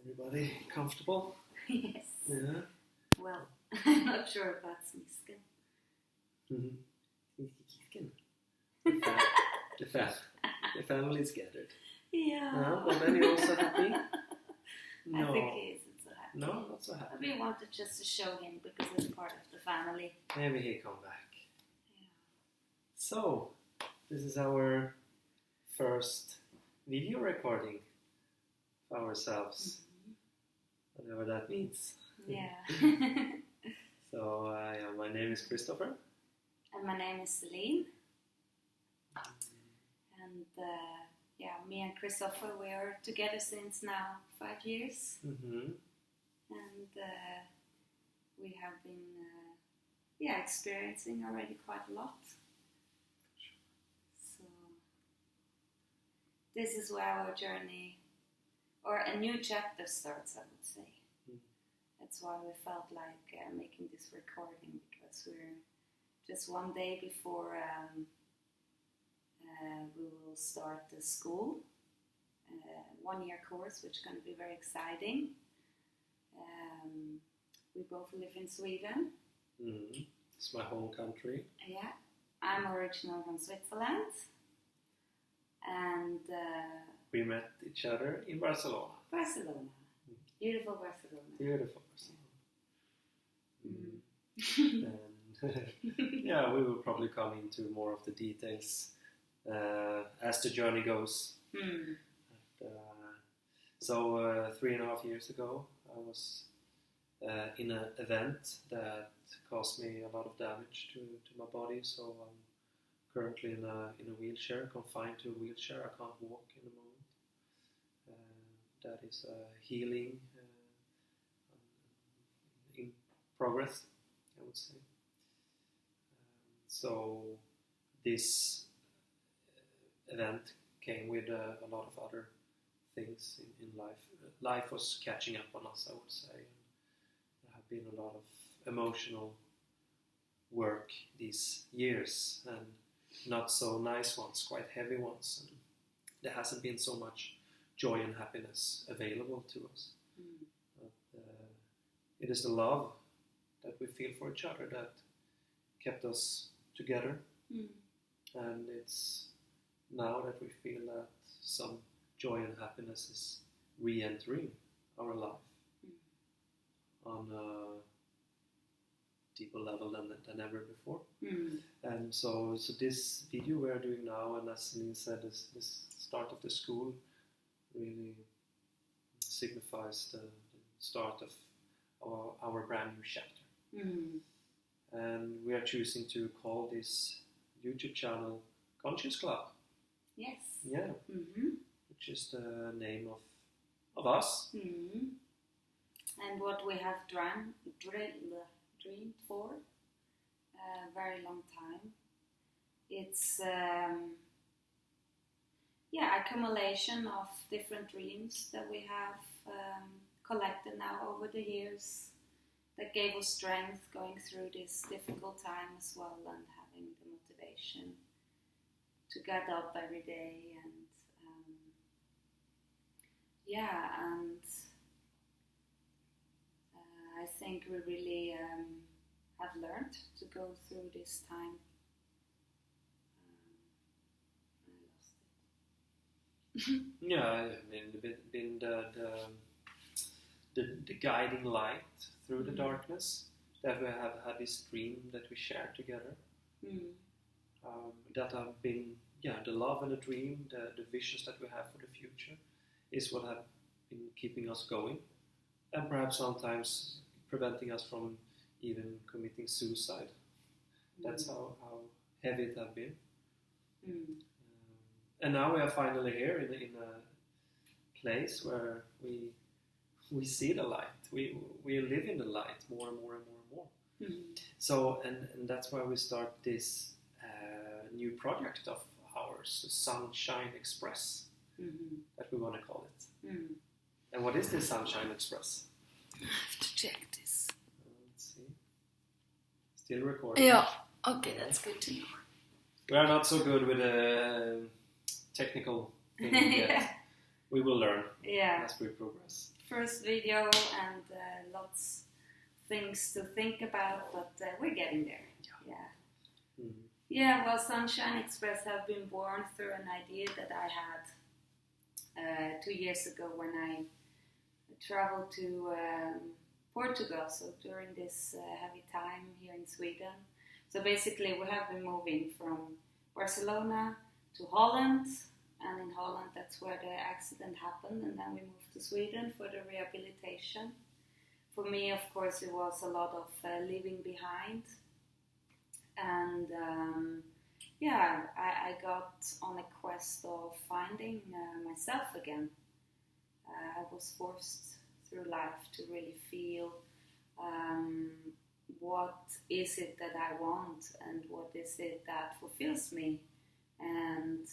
Everybody comfortable? Yes. Yeah. Well, I'm not sure about smisken. The family is gathered. Yeah. But then you're also happy? No. I think he isn't so happy. No, not so happy. We wanted just to show him because he's part of the family. Maybe he'll come back. Yeah. So, this is our first video recording of ourselves. Whatever that means. Yeah. So, my name is Christopher. And my name is Celine. And me and Christopher, we are together since now 5 years. Mm-hmm. And we have been experiencing already quite a lot. So this is where our journey, or a new chapter, starts, I would say. That's why we felt like making this recording, because we're just one day before we will start the school, 1-year course, which is going to be very exciting. We both live in Sweden. Mm-hmm. It's my home country. Yeah, I'm original from Switzerland, and we met each other in Barcelona. Barcelona, beautiful Barcelona. Beautiful Barcelona. And we will probably come into more of the details as the journey goes. So 3.5 years ago, I was in an event that caused me a lot of damage to my body. So I'm currently in a wheelchair, confined to a wheelchair. I can't walk in the moment. That is healing in progress, I would say. So this event came with a lot of other things in life. Life was catching up on us, I would say. There have been a lot of emotional work these years, and not so nice ones, quite heavy ones. And there hasn't been so much joy and happiness available to us. But, it is the love that we feel for each other that kept us together. And it's now that we feel that some joy and happiness is re-entering our life on a deeper level than ever before. And so this video we're doing now, and as Celine said, this start of the school really signifies the start of our brand new chapter. And we are choosing to call this YouTube channel ConsciousSklub. Yes. Yeah. Which is the name of us. And what we have dreamed for a very long time. It's accumulation of different dreams that we have collected now over the years, that gave us strength going through this difficult time as well, and having the motivation to get up every day and I think we really have learned to go through this time. I lost it. Yeah, I mean, been the guiding light through the darkness, that we have had this dream that we share together. That have been, the love and the dream, the visions that we have for the future is what have been keeping us going, and perhaps sometimes preventing us from even committing suicide. That's how heavy it has been. And now we are finally here in a place where we see the light. We live in the light more and more and more and more. So and that's why we start this new project of ours, the Sunshine Express, that we want to call it. And what is the Sunshine Express? I have to check this. Let's see. Still recording. Yeah. Okay, that's good to know. We are not so good with the technical thing yet. We will learn as we progress. first video and lots things to think about, but we're getting there. Yeah. Mm-hmm. Yeah, well, Sunshine Express have been born through an idea that I had 2 years ago when I traveled to Portugal, so during this heavy time here in Sweden. So basically we have been moving from Barcelona to Holland, and in Holland that's where the accident happened, and then we moved to Sweden for the rehabilitation. For me, of course, it was a lot of leaving behind, and I got on a quest of finding myself again. I was forced through life to really feel what is it that I want and what is it that fulfills me, and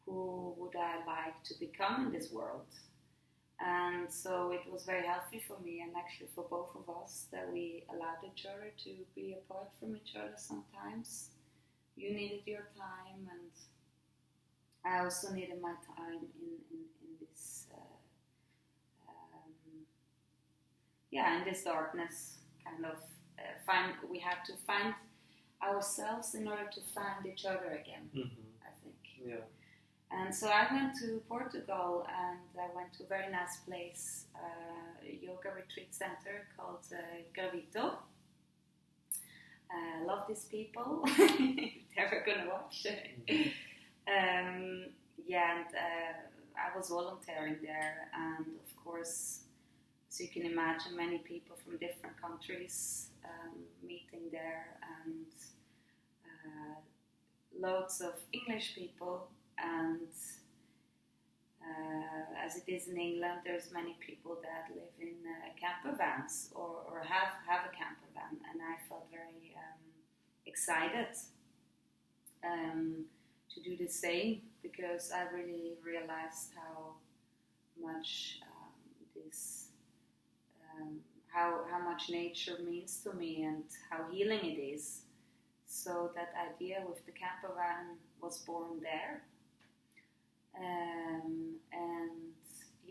who would I like to become in this world. And so it was very healthy for me, and actually for both of us, that we allowed each other to be apart from each other sometimes. You needed your time, and I also needed my time in this in this darkness, kind of we had to find ourselves in order to find each other again. Mm-hmm. I think. Yeah. And so I went to Portugal, and I went to a very nice place, a yoga retreat center called Gravito. I love these people. They're gonna watch. I was volunteering there, and of course, as you can imagine, many people from different countries meeting there, and loads of English people. And as it is in England, there's many people that live in camper vans or have a camper van, and I felt very excited to do the same, because I really realized how much how much nature means to me and how healing it is. So that idea with the camper van was born there.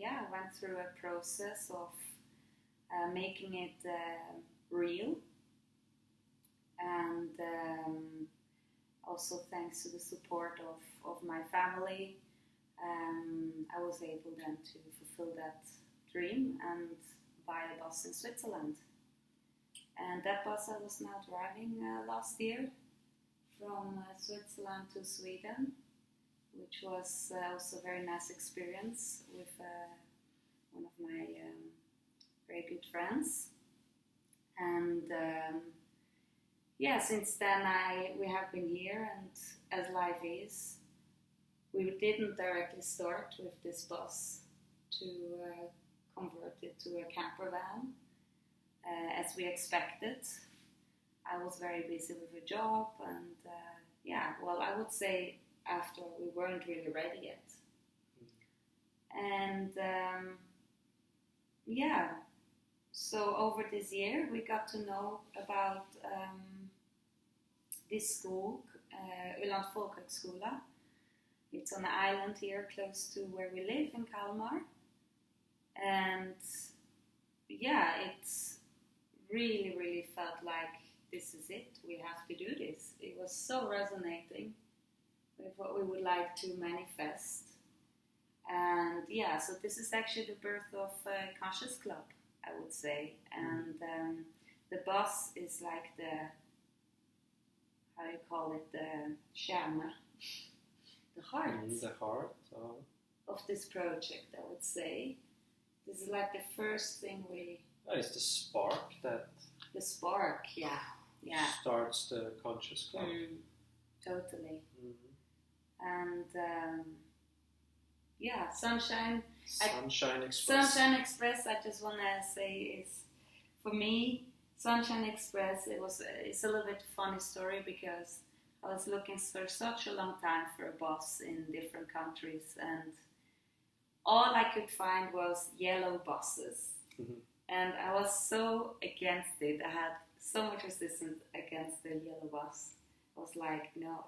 I went through a process of making it real, and also thanks to the support of my family, I was able then to fulfill that dream and buy a bus in Switzerland. And that bus I was now driving last year from Switzerland to Sweden, which was also a very nice experience with one of my very good friends. And since then we have been here, and as life is, we didn't directly start with this bus to convert it to a camper van as we expected. I was very busy with a job, and I would say after we weren't really ready yet. And so over this year we got to know about this school, Öland Folkhögskola. It's on an island here close to where we live in Kalmar. And it's really, really felt like this is it, we have to do this. It was so resonating with what we would like to manifest. And so this is actually the birth of ConsciousKlub, I would say. And the bus is like the, how do you call it, the kärna, the heart, of this project, I would say. This is like the first thing we... it's the spark that... The spark, yeah. Starts the ConsciousKlub. Totally. Mm-hmm. And Sunshine Express. Sunshine Express, I just want to say, is, for me, Sunshine Express, it's a little bit funny story, because I was looking for such a long time for a bus in different countries, and all I could find was yellow buses. Mm-hmm. And I was so against it. I had so much resistance against the yellow bus. I was like, no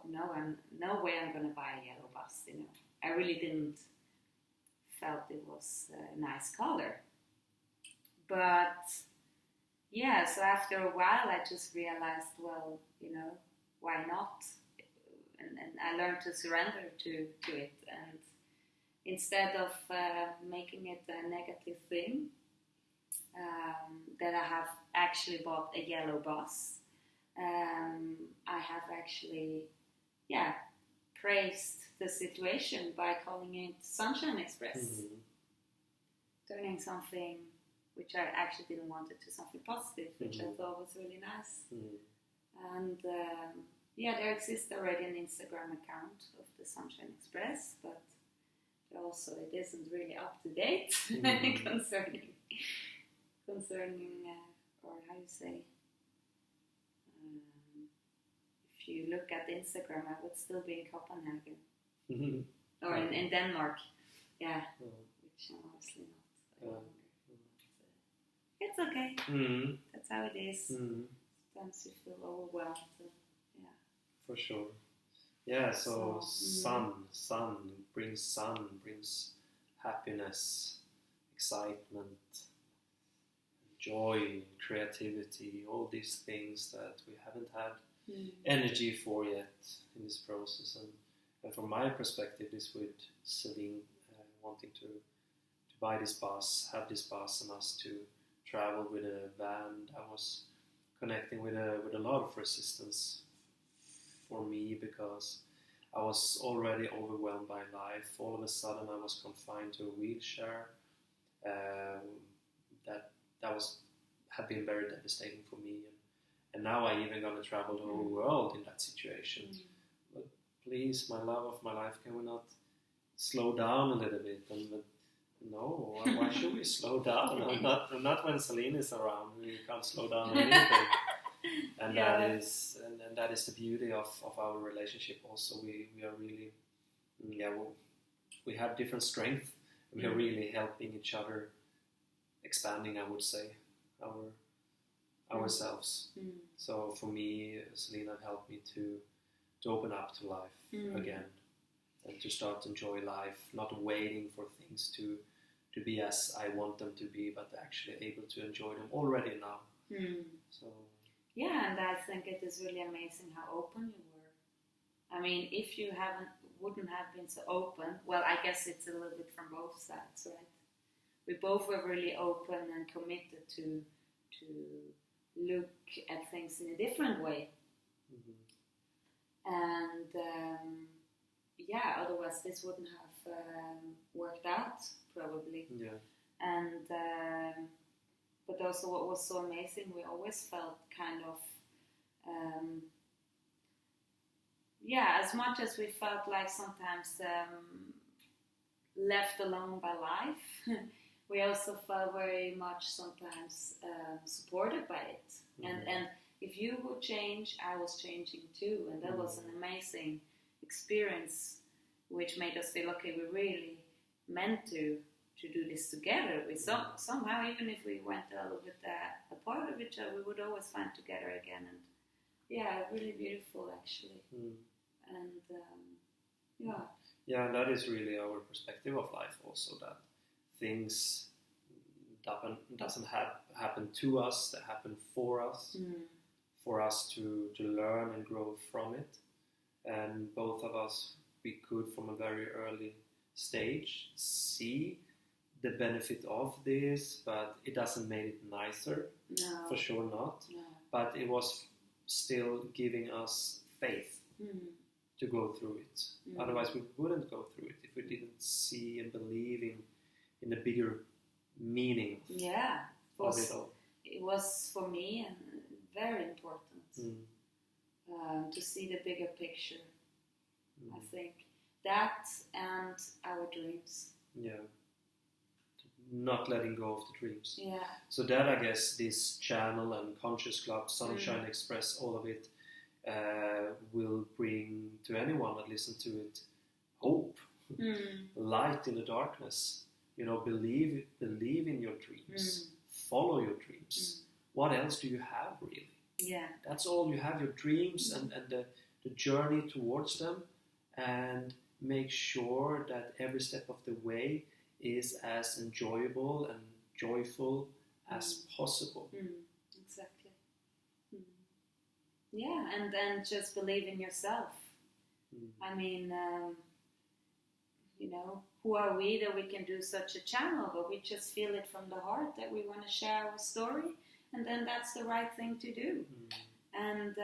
way I'm going to buy a yellow bus, I really didn't felt it was a nice color. but yeah, so after a while I just realized, well, why not? And I learned to surrender to it, and instead of making it a negative thing, that I have actually bought a yellow bus. I have actually, praised the situation by calling it Sunshine Express, turning something which I actually didn't want it to something positive, which I thought was really nice. And there exists already an Instagram account of the Sunshine Express, but also it isn't really up to date concerning or how you say, if you look at Instagram, I would still be in Copenhagen or in Denmark, which I'm obviously not. It's okay. That's how it is. Sometimes you feel overwhelmed. For sure. Yeah. So sun brings happiness, excitement, joy, creativity, all these things that we haven't had energy for yet in this process. And from my perspective, this with Celine wanting to buy this bus, have this bus, and us to travel with a van, I was connecting with a lot of resistance for me, because I was already overwhelmed by life. All of a sudden I was confined to a wheelchair. That had been very devastating for me, and now I even gonna travel the whole world in that situation. But please, my love of my life, can we not slow down a little bit? No, why should we slow down? Not when Celine is around. We can't slow down anything. And that is the beauty of our relationship. Also, we are really we have different strength. We are really helping each other, expanding, I would say, ourselves. So for me, Selena helped me to open up to life again, and to start to enjoy life, not waiting for things to be as I want them to be, but actually able to enjoy them already now. So yeah, and I think it is really amazing how open you were. I mean, if you wouldn't have been so open, well, I guess it's a little bit from both sides, right? We both were really open and committed to look at things in a different way. And otherwise this wouldn't have worked out, probably. And but also what was so amazing, we always felt kind of as much as we felt like sometimes left alone by life, we also felt very much sometimes supported by it. And if you would change, I was changing too, and that was an amazing experience, which made us feel, okay, we really meant to do this together. We somehow, even if we went a little bit apart of each other, we would always find together again. And really beautiful, actually. And and that is really our perspective of life also, that things doesn't happen to us, they happen for us, for us to learn and grow from it. And both of us, we could from a very early stage see the benefit of this, but it doesn't make it nicer. No. For sure not. No. But it was still giving us faith to go through it. Otherwise we wouldn't go through it if we didn't see and believe in the bigger meaning of it all. It was for me very important to see the bigger picture. I think that and our dreams. Not letting go of the dreams. Yeah. So that, I guess, this channel and ConsciousKlub, Sunshine Express, all of it will bring to anyone that listens to it hope, light in the darkness. Believe in your dreams, follow your dreams. What else do you have, really? Yeah. That's all you have, your dreams and the journey towards them, and make sure that every step of the way is as enjoyable and joyful as possible. Exactly. Yeah, and then just believe in yourself. I mean, who are we that we can do such a channel? But we just feel it from the heart that we want to share our story, and then that's the right thing to do. And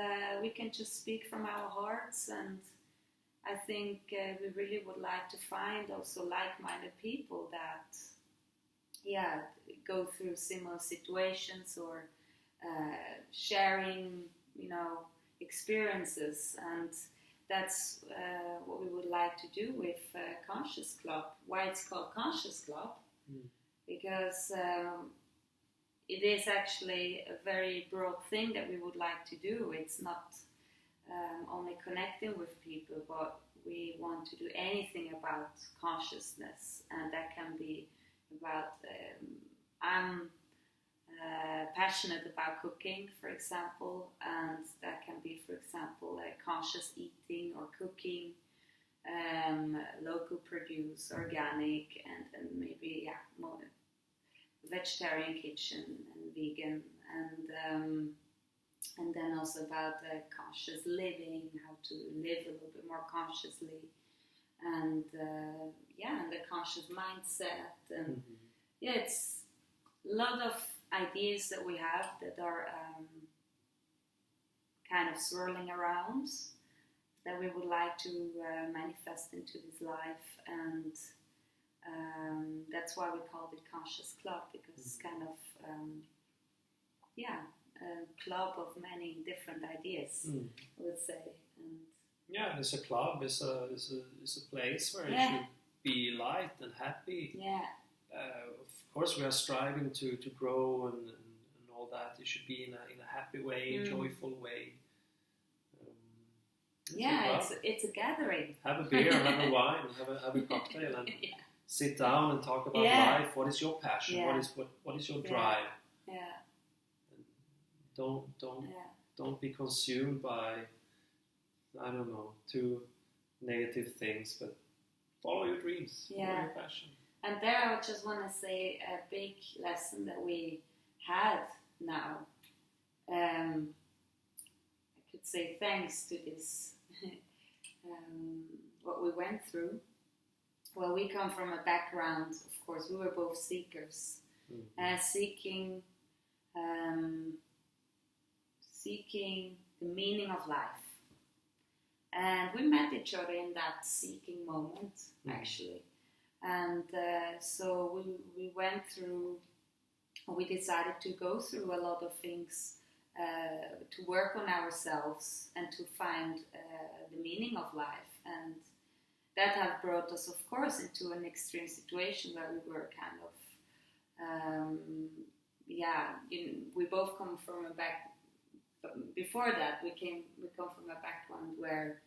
we can just speak from our hearts, and I think we really would like to find also like-minded people that, go through similar situations or sharing, experiences, and that's what we would like to do with ConsciousKlub. Why it's called ConsciousKlub? Because it is actually a very broad thing that we would like to do. It's not only connecting with people, but we want to do anything about consciousness, and that can be about I'm passionate about cooking, for example, and that can be, for example, conscious eating or cooking, local produce, organic, and maybe more vegetarian kitchen and vegan, and then also about conscious living, how to live a little bit more consciously, and and the conscious mindset, and it's a lot of ideas that we have that are kind of swirling around that we would like to manifest into this life, and that's why we called it ConsciousKlub, because it's kind of a club of many different ideas, I would say. And it's a club, it's a place where you should be light and happy. Of course, we are striving to grow and all that. It should be in a happy way, joyful way. It's a gathering. Have a beer, have a wine, have a cocktail, and sit down and talk about life. What is your passion? What is your drive? Don't be consumed by, I don't know, too negative things, but follow your dreams, follow your passion. And there I just want to say a big lesson that we had now. I could say thanks to this, what we went through. Well, we come from a background, of course, we were both seekers, seeking the meaning of life. And we met each other in that seeking moment, actually. And so we went through, we decided to go through a lot of things to work on ourselves and to find the meaning of life. And that had brought us, of course, into an extreme situation where we were kind of, we both come from a before that, we come from a background where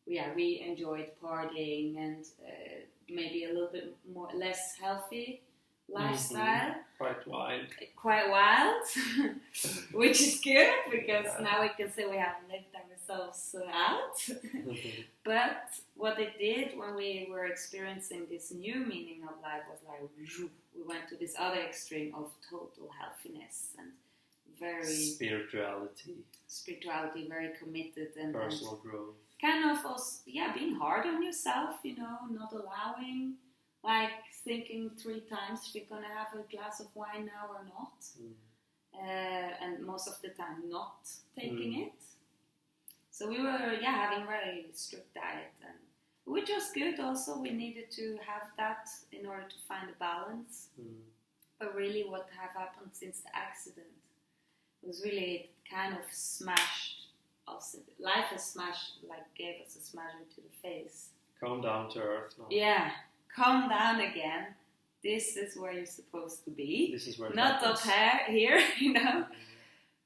we enjoyed partying and maybe a little bit less healthy lifestyle. Quite wild, which is good because now we can say we have lived ourselves out. But what it did when we were experiencing this new meaning of life was like we went to this other extreme of total healthiness and very spirituality, very committed and personal growth. Kind of also, being hard on yourself, not allowing, like thinking 3 times if you're gonna have a glass of wine now or not, and most of the time not taking it. So we were, having a very strict diet, and which was good. Also, we needed to have that in order to find a balance. But really, what have happened since the accident was really it kind of smashed us. Life has smashed, gave us a smasher to the face. Come down to earth now. Yeah, come down again. This is where you're supposed to be. This is where it not happens. Up here,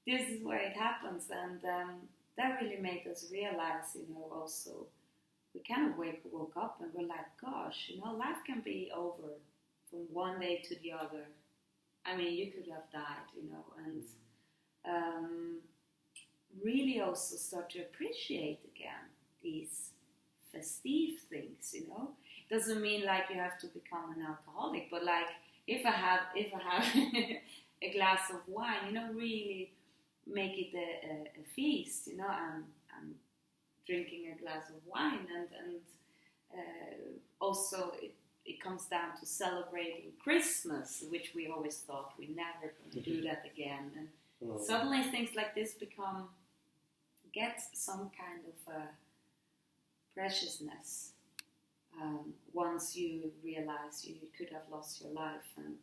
This is where it happens, and that really made us realize, also we kind of woke up and we're like, gosh, life can be over from one day to the other. I mean, you could have died, and really also start to appreciate again these festive things, Doesn't mean like you have to become an alcoholic, but like if I have a glass of wine, really make it a feast, I'm drinking a glass of wine, and also it comes down to celebrating Christmas, which we always thought we never going to do that again, and suddenly things like this get some kind of preciousness once you realize you could have lost your life, and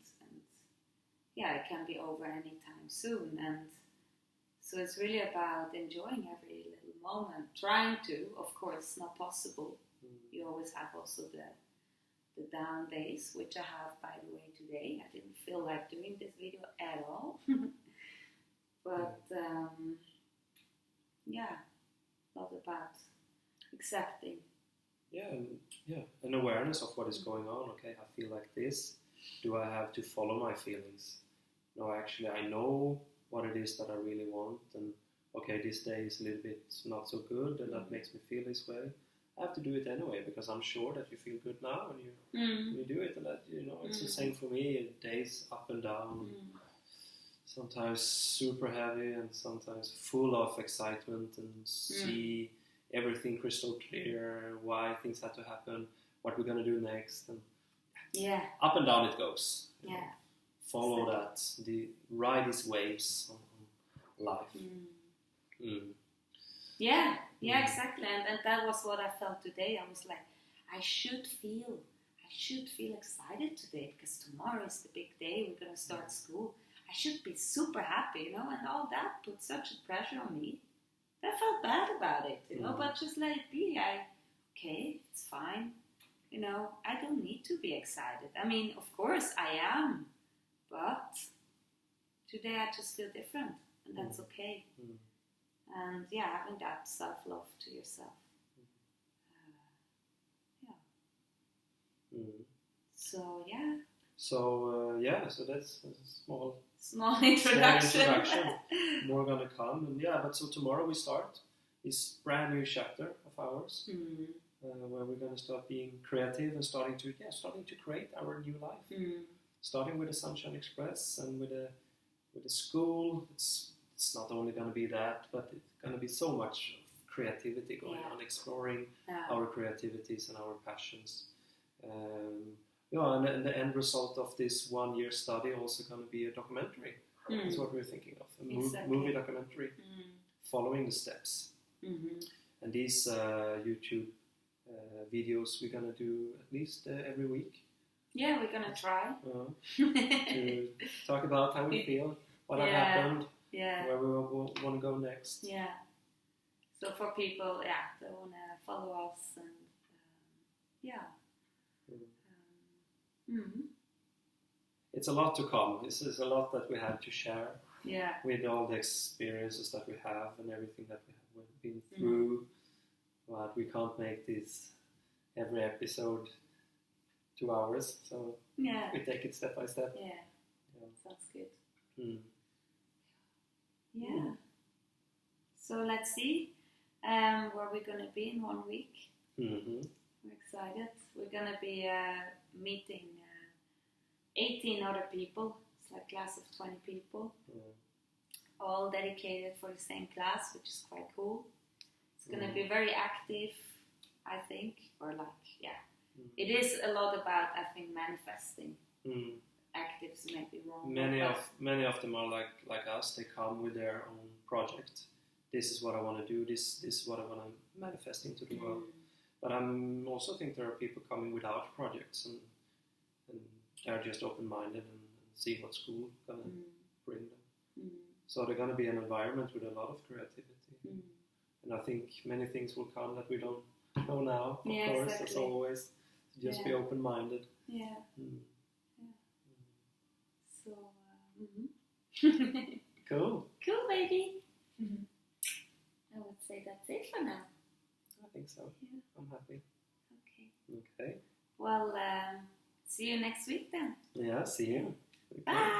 it can be over anytime soon, and so it's really about enjoying every little moment, trying to, of course, not possible. You always have also the down days, which I have, by the way, today. I didn't feel like doing this video at all. But, not about accepting. An awareness of what is going on. Okay, I feel like this. Do I have to follow my feelings? No, actually, I know what it is that I really want, and okay, this day is a little bit not so good, and that makes me feel this way. I have to do it anyway, because I'm sure that you feel good now when you do it, and that it's the same for me. Days up and down, sometimes super heavy, and sometimes full of excitement, and see everything crystal clear, why things had to happen, what we're gonna do next, and up and down it goes. Follow that, ride these waves on life. Exactly, and that was what I felt today. I was like, I should feel excited today, because tomorrow is the big day. We're gonna start school. I should be super happy, and all that put such a pressure on me. I felt bad about it, but just let it be. It's fine. I don't need to be excited. I mean, of course I am, but today I just feel different, and that's okay. And having that self-love to yourself. So So that's a small introduction. More gonna come, and but so tomorrow we start this brand new chapter of ours, where we're gonna start being creative and starting to create our new life. Starting with the Sunshine Express and with the school. It's not only gonna be that, but it's gonna be so much creativity going on, exploring our creativities and our passions. And the end result of this 1 year study also going to be a documentary. That's what we're thinking of, a movie documentary following the steps. And these YouTube videos we're going to do at least every week. Yeah, we're going to try. To talk about how we feel, what had happened, where we want to go next. Yeah. So for people, that want to follow us, and It's a lot to come. This is a lot that we have to share. With all the experiences that we have and everything that we have been through. But we can't make this every episode 2 hours, so we take it step by step. Sounds good. So let's see where we're going to be in 1 week. We're excited. We're going to be meeting 18 other people. It's like a class of 20 people. All dedicated for the same class, which is quite cool. It's going to be very active, I think. It is a lot about, I think, manifesting. Actives may be wrong. Many of them are like us. They come with their own project. This is what I want to do. This is what I want to manifest into the world. But I also think there are people coming without projects, and they're just open-minded and see what school gonna bring them. So they're gonna be an environment with a lot of creativity, and I think many things will come that we don't know now. Of course, exactly. As always, just be open-minded. So cool, baby. I would say that's it for now. I think so. I'm happy. Okay. Well, see you next week then. See you. Bye.